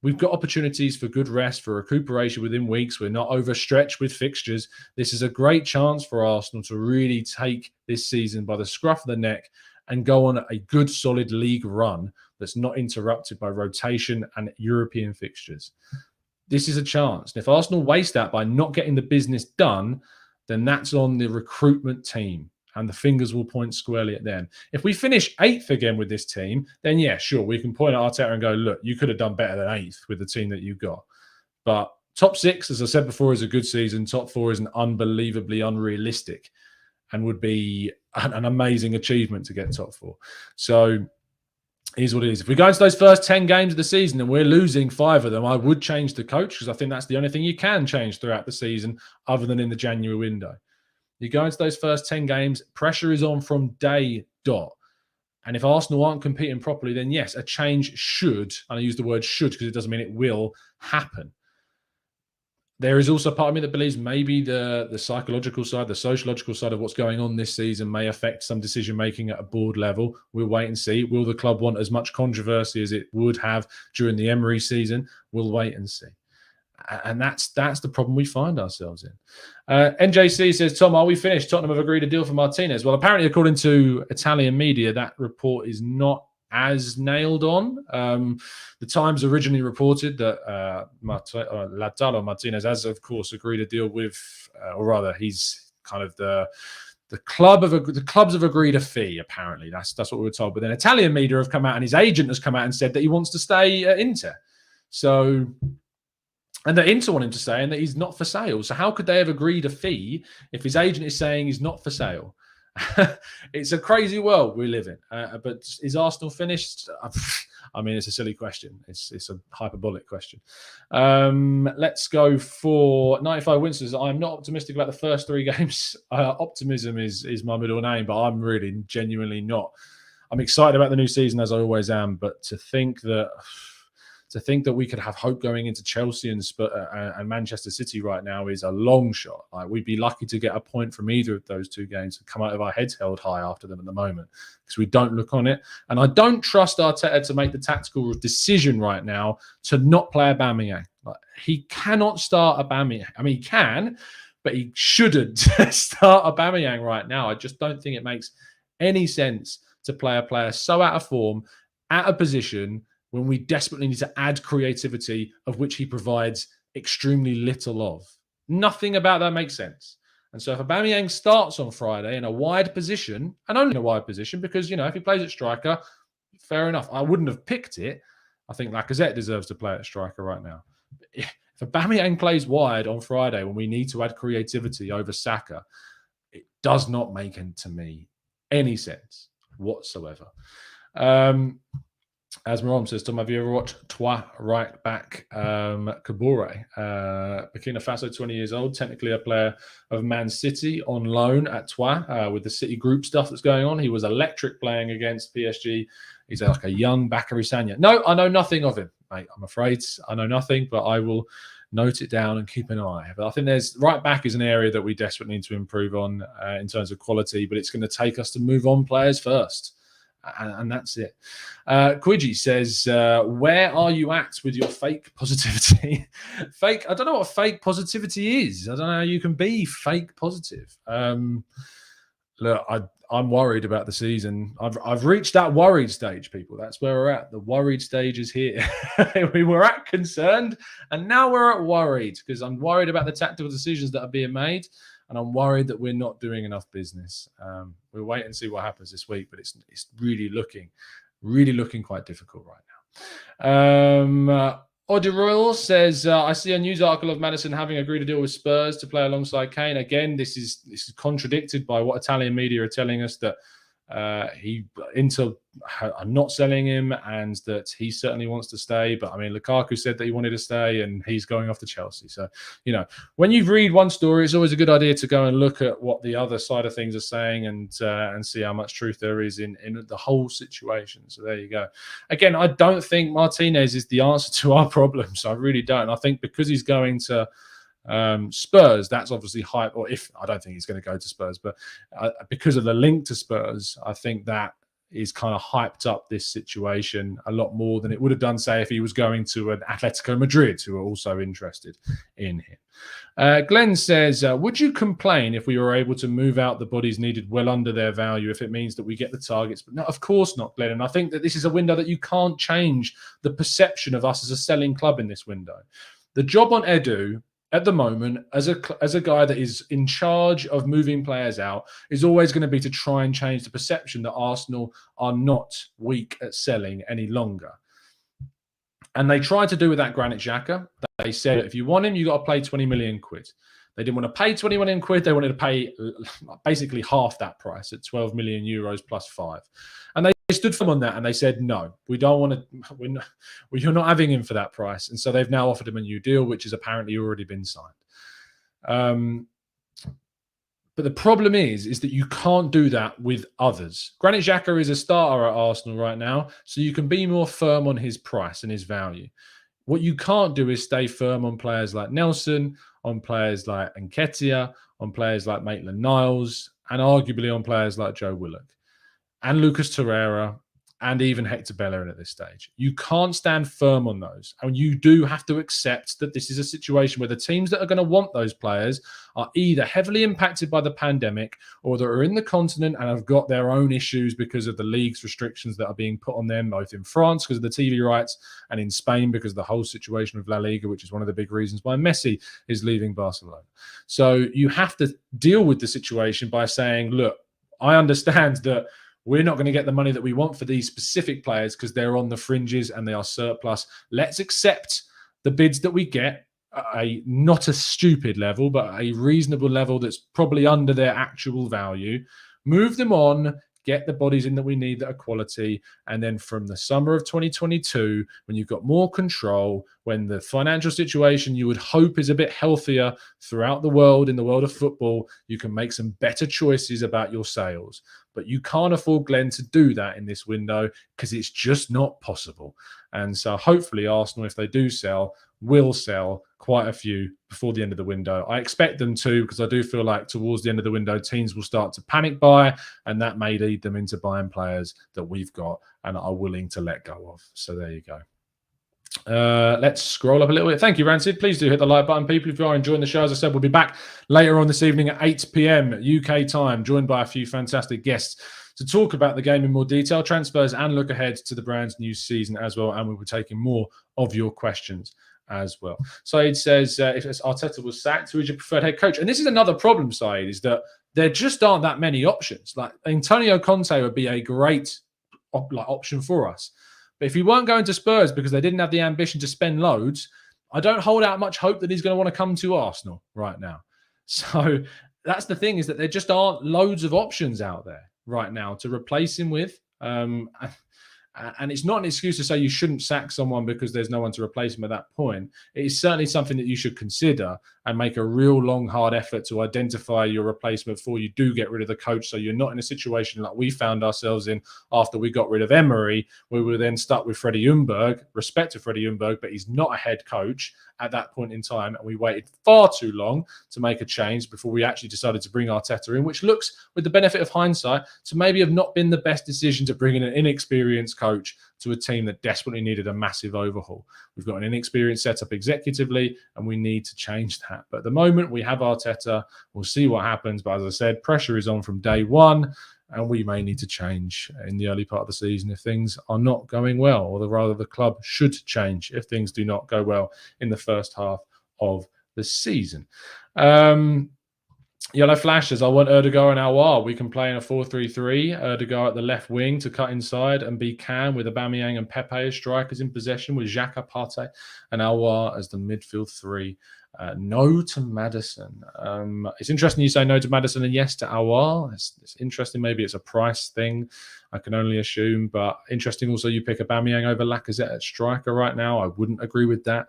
We've got opportunities for good rest, for recuperation within weeks. We're not overstretched with fixtures. This is a great chance for Arsenal to really take this season by the scruff of the neck and go on a good, solid league run that's not interrupted by rotation and European fixtures. This is a chance. And if Arsenal waste that by not getting the business done, then that's on the recruitment team. And the fingers will point squarely at them. If we finish 8th again with this team, then yeah, sure, we can point at Arteta and go, look, you could have done better than 8th with the team that you've got. But top 6, as I said before, is a good season. Top 4 is an unbelievably unrealistic and would be an amazing achievement to get top 4. So here's what it is. If we go into those first 10 games of the season and we're losing 5 of them, I would change the coach, because I think that's the only thing you can change throughout the season other than in the January window. You go into those first 10 games, pressure is on from day dot. And if Arsenal aren't competing properly, then yes, a change should, and I use the word should because it doesn't mean it will, happen. There is also part of me that believes maybe the psychological side, the sociological side of what's going on this season may affect some decision-making at a board level. We'll wait and see. Will the club want as much controversy as it would have during the Emery season? We'll wait and see. And that's the problem we find ourselves in. NJC says, Tom, are we finished? Tottenham have agreed a deal for Martinez. Well, apparently, according to Italian media, that report is not as nailed on. The Times originally reported that Lautaro Martinez has, of course, agreed a deal with, or rather, he's kind of the clubs have agreed a fee. Apparently, that's what we were told. But then Italian media have come out, and his agent has come out and said that he wants to stay at Inter. So. And that Inter want him to stay and that he's not for sale. So how could they have agreed a fee if his agent is saying he's not for sale? It's a crazy world we live in. But is Arsenal finished? I mean, it's a silly question. It's a hyperbolic question. Let's go for 95 Winston's. I'm not optimistic about the first 3 games. Optimism is my middle name, but I'm really genuinely not. I'm excited about the new season, as I always am. But to think that we could have hope going into Chelsea and Manchester City right now is a long shot. Like, we'd be lucky to get a point from either of those 2 games and come out of our heads held high after them at the moment, because we don't look on it. And I don't trust Arteta to make the tactical decision right now to not play Aubameyang. Like, he cannot start Aubameyang. I mean, he can, but he shouldn't start Aubameyang right now. I just don't think it makes any sense to play a player so out of form at a position when we desperately need to add creativity, of which he provides extremely little of. Nothing about that makes sense. And so if Aubameyang starts on Friday in a wide position, and only in a wide position, because, if he plays at striker, fair enough. I wouldn't have picked it. I think Lacazette deserves to play at striker right now. If Aubameyang plays wide on Friday when we need to add creativity over Saka, it does not make, to me, any sense whatsoever. As Marom says, Tom, have you ever watched Trois right back Kabore? Burkina Faso, 20 years old, technically a player of Man City on loan at Trois with the City group stuff that's going on. He was electric playing against PSG. He's like a young Bakary Sagna. No, I know nothing of him, mate. I'm afraid I know nothing, but I will note it down and keep an eye. But I think right back is an area that we desperately need to improve on in terms of quality, but it's going to take us to move on players first. And that's it. Quidgy says, where are you at with your fake positivity? I don't know what fake positivity is. I don't know how you can be fake positive. Look, I'm worried about the season. I've reached that worried stage, people. That's where we're at. The worried stage is here. We were at concerned, and now we're at worried, because I'm worried about the tactical decisions that are being made. And I'm worried that we're not doing enough business. We'll wait and see what happens this week, but it's really looking quite difficult right now. Audie Royal says, I see a news article of Maddison having agreed a deal with Spurs to play alongside Kane. Again, this is contradicted by what Italian media are telling us, that Inter are not selling him, and that he certainly wants to stay. But I mean, Lukaku said that he wanted to stay, and he's going off to Chelsea. So, when you read one story, it's always a good idea to go and look at what the other side of things are saying, and see how much truth there is in the whole situation. So there you go. Again, I don't think Martinez is the answer to our problems. I really don't. I think because he's going to Spurs, that's obviously hype. Or if I don't think he's going to go to Spurs, but because of the link to Spurs, I think that is kind of hyped up this situation a lot more than it would have done, say, if he was going to an Atletico Madrid, who are also interested in him. Glenn says, would you complain if we were able to move out the bodies needed well under their value if it means that we get the targets? But no, of course not, Glenn. And I think that this is a window that you can't change the perception of us as a selling club in this window. The job on Edu at the moment, as a guy that is in charge of moving players out, is always going to be to try and change the perception that Arsenal are not weak at selling any longer. And they tried to do with that Granit Xhaka. They said, if you want him, you got to pay 20 million quid. They didn't want to pay 20 million quid. They wanted to pay basically half that price at 12 million euros plus 5. And they stood firm on that, and they said, no, we don't want to, you're not having him for that price. And so they've now offered him a new deal, which has apparently already been signed. But the problem is that you can't do that with others. Granit Xhaka is a starter at Arsenal right now, so you can be more firm on his price and his value. What you can't do is stay firm on players like Nelson, on players like Nketiah, on players like Maitland-Niles, and arguably on players like Joe Willock and Lucas Torreira, and even Hector Bellerin at this stage. You can't stand firm on those. And you do have to accept that this is a situation where the teams that are going to want those players are either heavily impacted by the pandemic, or that are in the continent and have got their own issues because of the league's restrictions that are being put on them, both in France because of the TV rights and in Spain because of the whole situation with La Liga, which is one of the big reasons why Messi is leaving Barcelona. So you have to deal with the situation by saying, look, I understand that we're not going to get the money that we want for these specific players because they're on the fringes and they are surplus. Let's accept the bids that we get, not a stupid level, but a reasonable level that's probably under their actual value. Move them on, get the bodies in that we need that are quality. And then from the summer of 2022, when you've got more control, when the financial situation you would hope is a bit healthier throughout the world, in the world of football, you can make some better choices about your sales. But you can't afford, Glenn, to do that in this window because it's just not possible. And so hopefully Arsenal, if they do sell, will sell quite a few before the end of the window. I expect them to, because I do feel like towards the end of the window, teams will start to panic buy, and that may lead them into buying players that we've got and are willing to let go of. So there you go. Let's scroll up a little bit. Thank you, Rancid. Please do hit the like button, people. If you are enjoying the show, as I said, we'll be back later on this evening at 8 p.m. UK time, joined by a few fantastic guests to talk about the game in more detail, transfers, and look ahead to the brand's new season as well. And we'll be taking more of your questions as well. Saeed says, if Arteta was sacked, who is your preferred head coach? And this is another problem, Saeed, is that there just aren't that many options. Like Antonio Conte would be a great option for us. But if he weren't going to Spurs because they didn't have the ambition to spend loads, I don't hold out much hope that he's going to want to come to Arsenal right now. So that's the thing, is that there just aren't loads of options out there right now to replace him with. And it's not an excuse to say you shouldn't sack someone because there's no one to replace him at that point. It is certainly something that you should consider and make a real long, hard effort to identify your replacement before you do get rid of the coach. So you're not in a situation like we found ourselves in after we got rid of Emery, where we were then stuck with Freddie Ljungberg. Respect to Freddie Ljungberg, but he's not a head coach at that point in time. And we waited far too long to make a change before we actually decided to bring Arteta in, which looks, with the benefit of hindsight, to maybe have not been the best decision to bring in an inexperienced coach to a team that desperately needed a massive overhaul. We've got an inexperienced setup executively, and we need to change that. But at the moment, we have Arteta. We'll see what happens. But as I said, pressure is on from day one, and we may need to change in the early part of the season if things are not going well, or rather the club should change if things do not go well in the first half of the season. Yellow Flash says, I want Erdegaard and Aouar. We can play in a 4-3-3. Erdegaard at the left wing to cut inside and be Cam, with Aubameyang and Pepe as strikers in possession, with Xhaka, Partey and Aouar as the midfield three. No to Maddison. It's interesting you say no to Maddison and yes to Awar. It's interesting. Maybe it's a price thing. I can only assume. But interesting also you pick Aubameyang over Lacazette at striker right now. I wouldn't agree with that.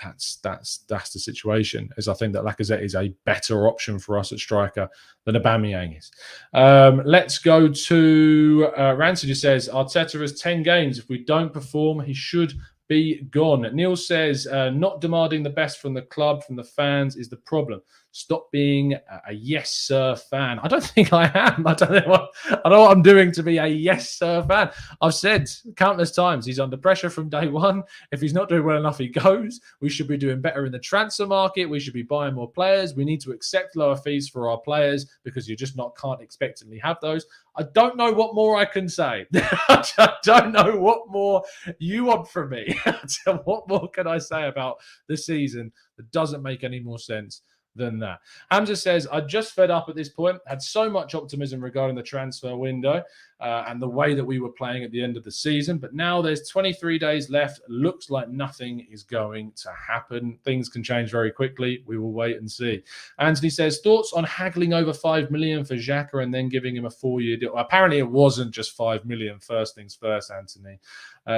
That's the situation. Is I think that Lacazette is a better option for us at striker than Aubameyang is. Let's go to Rancid, who says Arteta has 10 games. If we don't perform, he should be gone. Neil says not demanding the best from the club, from the fans is the problem. Stop being a yes sir fan. I don't think I am. I don't know what I'm doing to be a yes sir fan. I've said countless times he's under pressure from day one. If he's not doing well enough, he goes. We should be doing better in the transfer market. We should be buying more players. We need to accept lower fees for our players because you just can't expectantly have those. I don't know what more I can say. I don't know what more you want from me. What more can I say about the season that doesn't make any more sense than that? Hamza says, I just fed up at this point, had so much optimism regarding the transfer window and the way that we were playing at the end of the season. But now there's 23 days left. Looks like nothing is going to happen. Things can change very quickly. We will wait and see. Anthony says, thoughts on haggling over 5 million for Xhaka and then giving him a 4-year deal? Apparently it wasn't just 5 million. First things first, Anthony.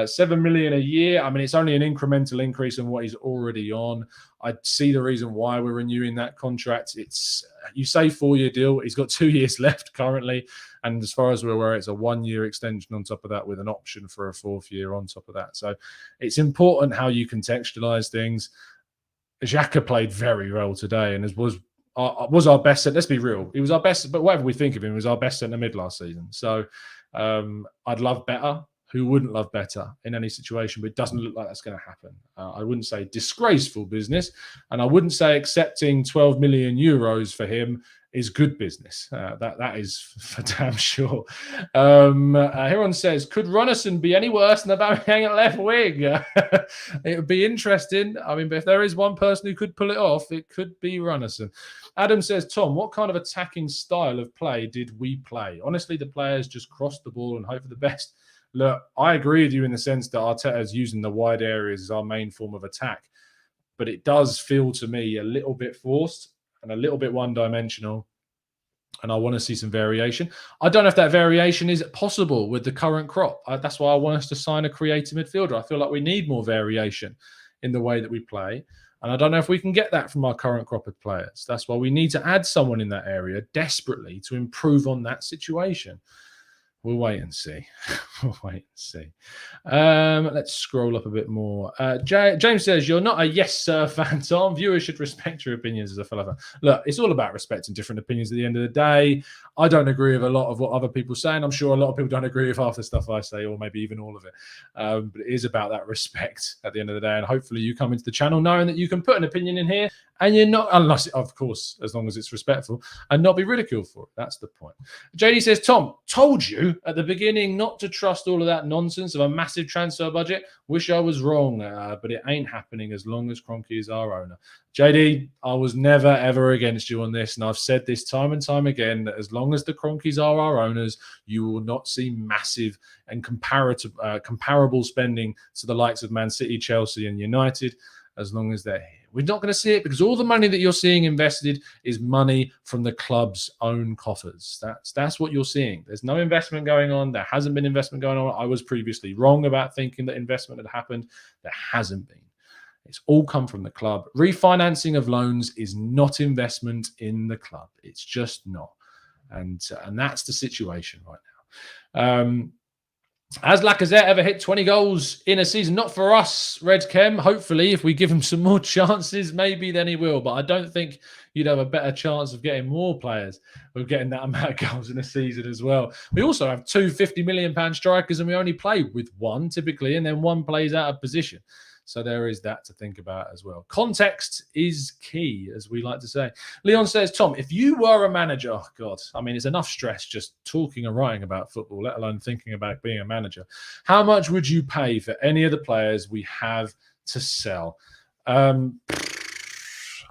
7 million a year. I mean, it's only an incremental increase on what he's already on. I see the reason why we're renewing that contract. It's, you say 4-year deal. He's got 2 years left currently. And as far as we're aware, it's a 1-year extension on top of that with an option for a 4th year on top of that. So it's important how you contextualize things. Xhaka played very well today and was our best. Let's be real. He was our best, but whatever we think of him, he was our best centre mid last season. So I'd love better. Who wouldn't love better in any situation? But it doesn't look like that's going to happen. I wouldn't say disgraceful business, and I wouldn't say accepting 12 million euros for him is good business. That is for damn sure. Hiron says, could Runnison be any worse than Aubameyang at left wing? It would be interesting. I mean, but if there is one person who could pull it off, it could be Runnison. Adam says, Tom, what kind of attacking style of play did we play? Honestly, the players just crossed the ball and hope for the best. Look, I agree with you in the sense that Arteta is using the wide areas as our main form of attack. But it does feel to me a little bit forced and a little bit one-dimensional. And I want to see some variation. I don't know if that variation is possible with the current crop. That's why I want us to sign a creative midfielder. I feel like we need more variation in the way that we play. And I don't know if we can get that from our current crop of players. That's why we need to add someone in that area desperately to improve on that situation. We'll wait and see. We'll wait and see. Let's scroll up a bit more. James says, you're not a yes, sir fan, Tom. Viewers should respect your opinions as a fellow fan. Look, it's all about respecting different opinions at the end of the day. I don't agree with a lot of what other people say, and I'm sure a lot of people don't agree with half the stuff I say, or maybe even all of it. But it is about that respect at the end of the day, and hopefully you come into the channel knowing that you can put an opinion in here, and you're not, unless, of course, as long as it's respectful, and not be ridiculed for it. That's the point. JD says, Tom, told you at the beginning not to trust all of that nonsense of a massive transfer budget. Wish I was wrong, but it ain't happening as long as Kroenke is our owner. JD, I was never, ever against you on this, and I've said this time and time again, that as long as the Kroenkes are our owners, you will not see massive and comparable spending to the likes of Man City, Chelsea, and United, as long as they're here. We're not going to see it because all the money that you're seeing invested is money from the club's own coffers. That's what you're seeing. There's no investment going on. There hasn't been investment going on. I was previously wrong about thinking that investment had happened. There hasn't been. It's all come from the club. Refinancing of loans is not investment in the club. It's just not. And that's the situation right now. Has Lacazette ever hit 20 goals in a season? Not for us, Red Chem. Hopefully, if we give him some more chances, maybe then he will. But I don't think you'd have a better chance of getting more players of getting that amount of goals in a season as well. We also have two £50 million strikers, and we only play with one typically, and then one plays out of position. So there is that to think about as well. Context is key, as we like to say. Leon says, Tom, if you were a manager, oh God, I mean, it's enough stress just talking and writing about football, let alone thinking about being a manager. How much would you pay for any of the players we have to sell? I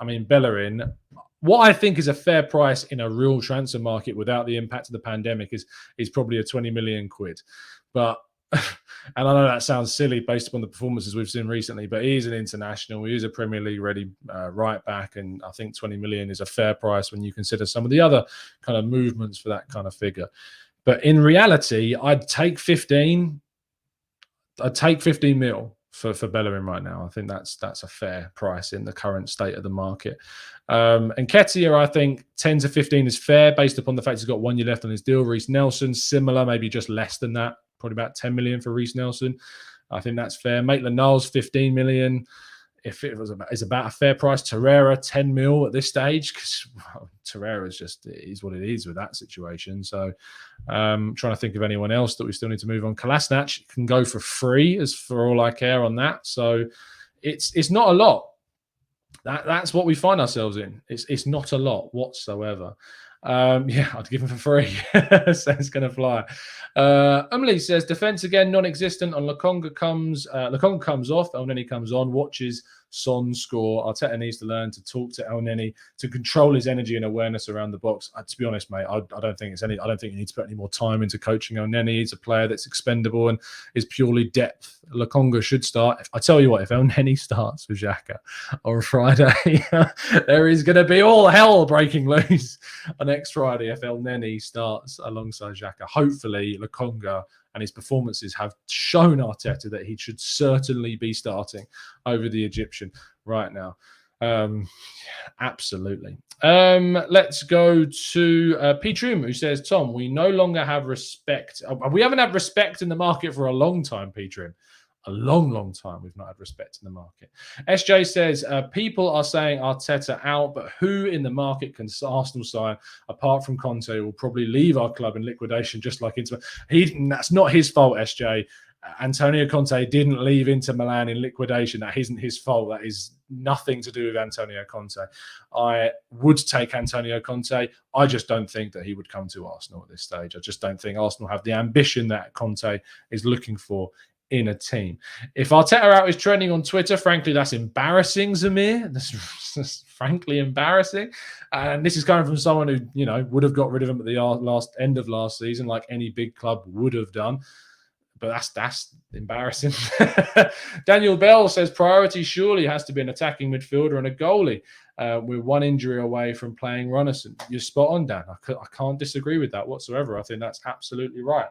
mean, Bellerin, what I think is a fair price in a real transfer market without the impact of the pandemic is probably a 20 million quid. But and I know that sounds silly based upon the performances we've seen recently, but he's an international. He is a Premier League ready right back, and I think 20 million is a fair price when you consider some of the other kind of movements for that kind of figure. But in reality, I'd take 15 mil for Bellerin right now. I think that's a fair price in the current state of the market. And Nketiah, I think 10 to 15 is fair based upon the fact he's got 1 year left on his deal. Reece Nelson, similar, maybe just less than that, probably about 10 million for Reece Nelson. I think that's fair. Maitland-Niles, 15 million. If it was it's about a fair price. Torreira, 10 mil at this stage, because Torreira is what it is with that situation. So trying to think of anyone else that we still need to move on. Kolasinac can go for free, as for all I care on that. So it's not a lot. That's what we find ourselves in. It's not a lot whatsoever. I'd give him for free. So it's going to fly. Emily says, defense again, non-existent on Lokonga comes off, Elneny comes on, watches Son score. Arteta needs to learn to talk to Elneny to control his energy and awareness around the box. To be honest, mate, I don't think you need to put any more time into coaching Elneny. He's a player that's expendable and is purely depth. Lokonga should start. I tell you what, if Elneny starts with Xhaka on Friday, there is going to be all hell breaking loose on next Friday if Elneny starts alongside Xhaka. Hopefully, Lokonga and his performances have shown Arteta that he should certainly be starting over the Egyptian right now. Absolutely. Let's go to P-Trum, who says, Tom, we no longer have respect. We haven't had respect in the market for a long time, P-Trum. A long time we've not had respect in the market. SJ says, people are saying Arteta out, but who in the market can Arsenal sign apart from Conte will probably leave our club in liquidation just like Inter. That's not his fault, SJ. Antonio Conte didn't leave Inter Milan in liquidation. That isn't his fault. That is nothing to do with Antonio Conte. I would take Antonio Conte. I just don't think that he would come to Arsenal at this stage. I just don't think Arsenal have the ambition that Conte is looking for in a team. If Arteta out is trending on Twitter, frankly, that's embarrassing, Zamir. That's frankly embarrassing. And this is coming from someone who, would have got rid of him at the end of last season, like any big club would have done. But that's embarrassing. Daniel Bell says priority surely has to be an attacking midfielder and a goalie. We're one injury away from playing Runnison. You're spot on, Dan. I can't disagree with that whatsoever. I think that's absolutely right.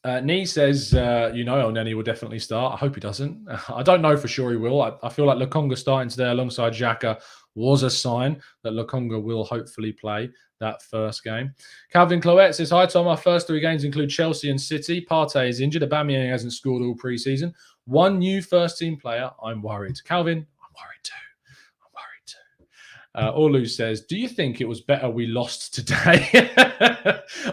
Nee says, Elneny will definitely start. I hope he doesn't. I don't know for sure he will. I feel like Lokonga starting today alongside Xhaka was a sign that Lokonga will hopefully play that first game. Calvin Cloette says, hi, Tom. Our first 3 games include Chelsea and City. Partey is injured. Aubameyang hasn't scored all preseason. 1 new first-team player. I'm worried. Calvin, I'm worried too. Olu says, do you think it was better we lost today?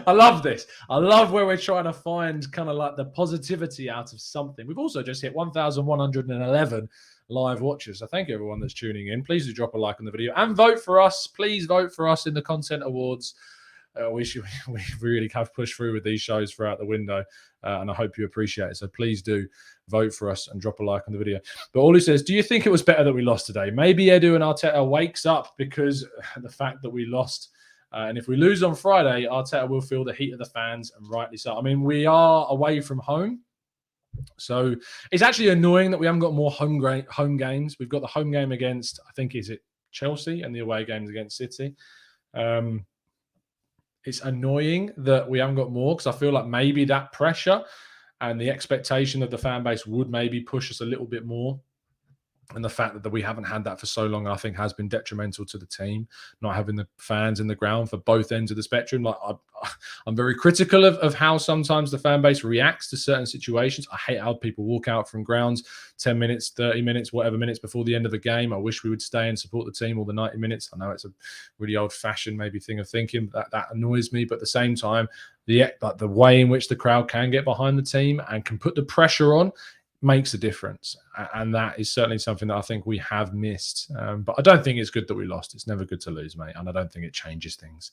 I love this. I love where we're trying to find kind of like the positivity out of something. We've also just hit 1,111 live watchers. So thank you, everyone that's tuning in. Please do drop a like on the video and vote for us. Please vote for us in the Content Awards. We really have pushed through with these shows throughout the window, and I hope you appreciate it. So please do vote for us and drop a like on the video. But Olu says, do you think it was better that we lost today? Maybe Edu and Arteta wakes up because the fact that we lost. And if we lose on Friday, Arteta will feel the heat of the fans, and rightly so. I mean, we are away from home. So it's actually annoying that we haven't got more home games. We've got the home game against, I think, is it Chelsea, and the away games against City. It's annoying that we haven't got more, because I feel like maybe that pressure and the expectation of the fan base would maybe push us a little bit more. And the fact that we haven't had that for so long, I think, has been detrimental to the team, not having the fans in the ground for both ends of the spectrum. Like I'm very critical of how sometimes the fan base reacts to certain situations. I hate how people walk out from grounds 10 minutes, 30 minutes, whatever minutes before the end of the game. I wish we would stay and support the team all the 90 minutes. I know it's a really old-fashioned maybe thing of thinking. That annoys me. But at the same time, the way in which the crowd can get behind the team and can put the pressure on makes a difference. And that is certainly something that I think we have missed. But I don't think it's good that we lost. It's never good to lose, mate. And I don't think it changes things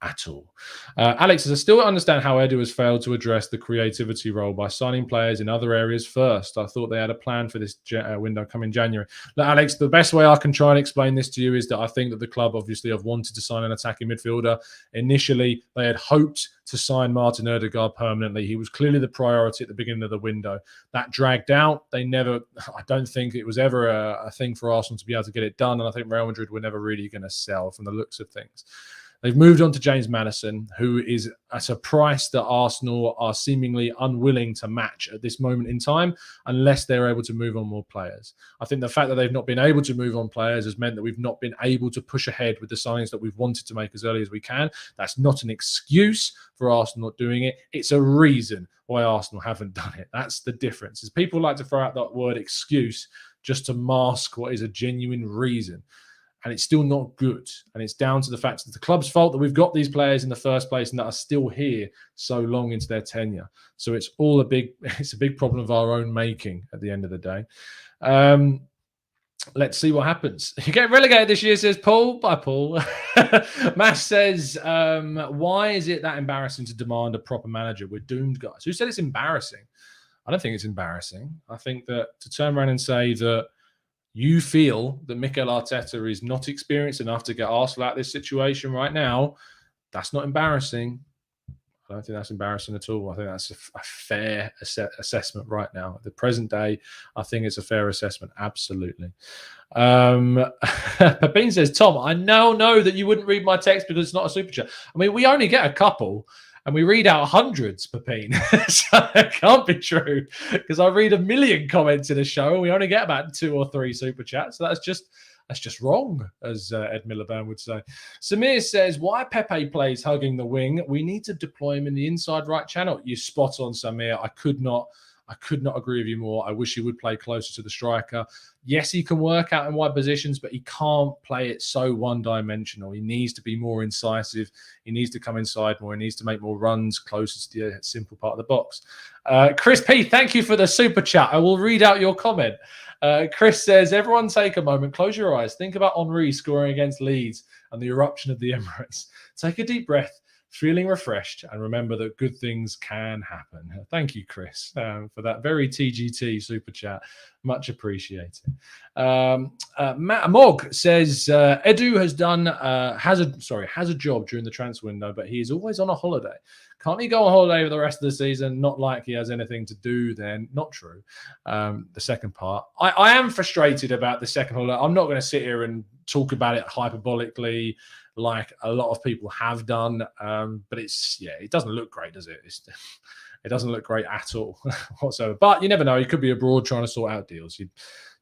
at all. Alex says, I still understand how Edu has failed to address the creativity role by signing players in other areas first. I thought they had a plan for this window coming January. Look, Alex, the best way I can try and explain this to you is that I think that the club obviously have wanted to sign an attacking midfielder. Initially, they had hoped to sign Martin Ødegaard permanently. He was clearly the priority at the beginning of the window. That dragged out. I don't think it was ever a thing for Arsenal to be able to get it done. And I think Real Madrid were never really going to sell from the looks of things. They've moved on to James Maddison, who is at a price that Arsenal are seemingly unwilling to match at this moment in time unless they're able to move on more players. I think the fact that they've not been able to move on players has meant that we've not been able to push ahead with the signings that we've wanted to make as early as we can. That's not an excuse for Arsenal not doing it. It's a reason why Arsenal haven't done it. That's the difference. Is people like to throw out that word excuse just to mask what is a genuine reason. And it's still not good. And it's down to the fact that the club's fault that we've got these players in the first place and that are still here so long into their tenure. So it's all a big problem of our own making at the end of the day. Let's see what happens. You get relegated this year, says Paul. Bye, Paul. Mash says, why is it that embarrassing to demand a proper manager? We're doomed, guys. Who said it's embarrassing? I don't think it's embarrassing. I think that to turn around and say that you feel that Mikel Arteta is not experienced enough to get Arsenal out of this situation right now, that's not embarrassing. I don't think that's embarrassing at all. I think that's a fair assessment right now. At the present day, I think it's a fair assessment. Absolutely. Pepin says, Tom, I now know that you wouldn't read my text because it's not a super chat. I mean, we only get a couple. And we read out hundreds, Pepin. So it can't be true because I read 1 million comments in a show and we only get about 2 or 3 super chats. So that's just wrong, as Ed Miliband would say. Samir says, why Pepe plays hugging the wing? We need to deploy him in the inside right channel. You're spot on, Samir. I could not agree with you more. I wish he would play closer to the striker. Yes, he can work out in wide positions, but he can't play it so one-dimensional. He needs to be more incisive. He needs to come inside more. He needs to make more runs closer to the simple part of the box. Chris P., thank you for the super chat. I will read out your comment. Chris says, everyone take a moment, close your eyes, think about Henry scoring against Leeds and the eruption of the Emirates. Take a deep breath, feeling refreshed, and remember that good things can happen. Thank you, Chris, for that very TGT super chat. Much appreciated. Matt Mog says Edu has a job during the transfer window, but he is always on a holiday. Can't he go on holiday for the rest of the season? Not like he has anything to do then. Not true. The second part. I am frustrated about the second holiday. I'm not going to sit here and talk about it hyperbolically like a lot of people have done. But it doesn't look great, does it? It doesn't look great at all whatsoever. But you never know. He could be abroad trying to sort out deals.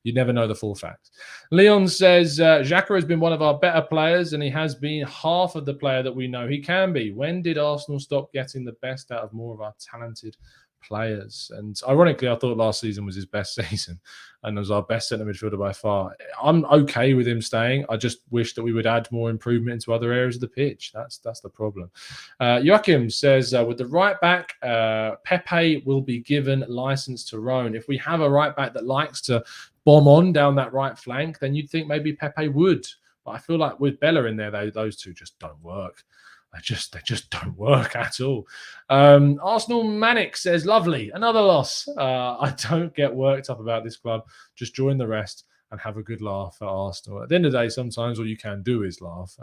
You never know the full facts. Leon says, Xhaka has been one of our better players and he has been half of the player that we know he can be. When did Arsenal stop getting the best out of more of our talented players? And ironically, I thought last season was his best season and was our best centre midfielder by far. I'm okay with him staying. I just wish that we would add more improvement into other areas of the pitch. That's the problem. Joachim says, with the right back, Pepe will be given license to roam. If we have a right back that likes to bomb on down that right flank, then you'd think maybe Pepe would. But I feel like with Bella in there, those two just don't work. They just don't work at all. Arsenal Manic says, lovely, another loss. I don't get worked up about this club. Just join the rest and have a good laugh at Arsenal. At the end of the day, sometimes all you can do is laugh.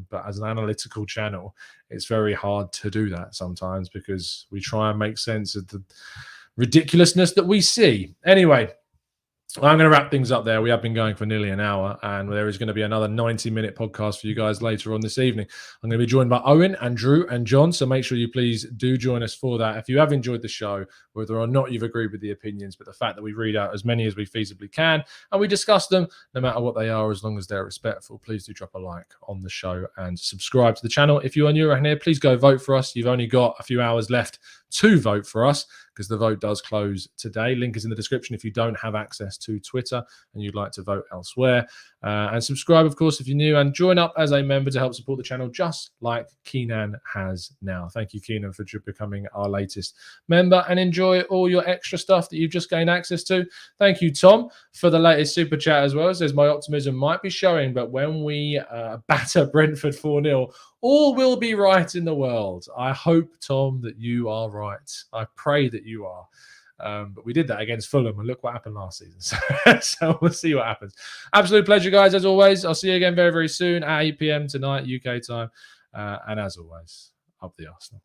But as an analytical channel, it's very hard to do that sometimes because we try and make sense of the ridiculousness that we see. Anyway, I'm going to wrap things up there. We have been going for nearly an hour, and there is going to be another 90-minute podcast for you guys later on this evening. I'm going to be joined by Owen and Drew and John, so make sure you please do join us for that. If you have enjoyed the show, whether or not you've agreed with the opinions, but the fact that we read out as many as we feasibly can, and we discuss them, no matter what they are, as long as they're respectful, please do drop a like on the show and subscribe to the channel. If you are new around here, please go vote for us. You've only got a few hours left to vote for us, because the vote does close today. Link is in the description if you don't have access to Twitter and you'd like to vote elsewhere. And subscribe, of course, if you're new, and join up as a member to help support the channel, just like Keenan has now. Thank you, Keenan, for becoming our latest member, and enjoy all your extra stuff that you've just gained access to. Thank you, Tom, for the latest super chat as well. It says, my optimism might be showing, but when we batter Brentford 4-0, all will be right in the world. I hope, Tom, that you are right. I pray that you are. But we did that against Fulham, and look what happened last season. So we'll see what happens. Absolute pleasure, guys, as always. I'll see you again very, very soon at 8 p.m. tonight, UK time. And as always, up the Arsenal.